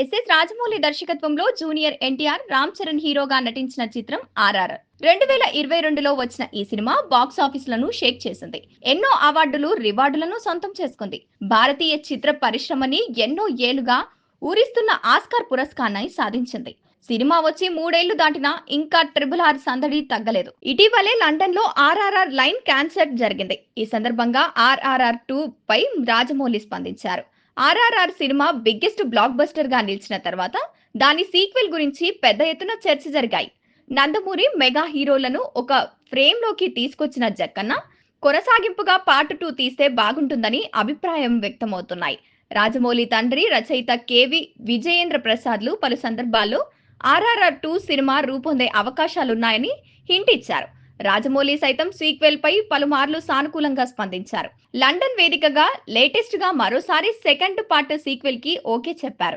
SS Rajamouli దర్శకత్వంలో junior NTR Ram Charan హీరోగా నటించిన చిత్రం ఆర్ఆర్ఆర్ 2022లో వచ్చిన ఈ సినిమా బాక్స్ ఆఫీసులను షేక్ చేసింది. ఎన్నో అవార్డులు రివార్డులను సొంతం చేసుకుంది. భారతీయ చిత్ర పరిశ్రమని ఎన్నో ఏళ్లుగా ఊరిస్తున్న ఆస్కార్ పురస్కారాన్ని సాధించింది. సినిమా వచ్చి 3 ఏళ్లు దాటినా ఇంకా RRR సందడి తగ్గలేదు. ఇటీవలే లండన్ లో ఆర్ఆర్ఆర్ లైన్ క్యాన్సర్ జరిగింది. ఈ సందర్భంగా RRR 2 పై రాజమౌళి స్పందించారు. RRR cinema biggest block buster గా నిలిచిన తర్వాత దాని సీక్వెల్ గురించి పెద్ద ఎత్తున చర్చ జరిగాయి. నందమూరి మెగా హీరోలను ఒక ఫ్రేమ్ లోకి తీసుకొచ్చిన జక్కన్న కొనసాగింపుగా పార్ట్ 2 తీస్తే బాగుంటుందని అభిప్రాయం వ్యక్తమవుతున్నాయి. రాజమౌళి తండ్రి రచయిత కేవి విజయేంద్ర ప్రసాద్లు పలు సందర్భాల్లో ఆర్ఆర్ఆర్ 2 సినిమా రూపొందే అవకాశాలున్నాయని హింట్ ఇచ్చారు. రాజమౌళి సైతం సీక్వెల్ పై పలుమార్లు సానుకూలంగా స్పందించారు. లండన్ వేదికగా లేటెస్ట్ గా మరోసారి సెకండ్ పార్ట్ సీక్వెల్ కి ఓకే చెప్పారు.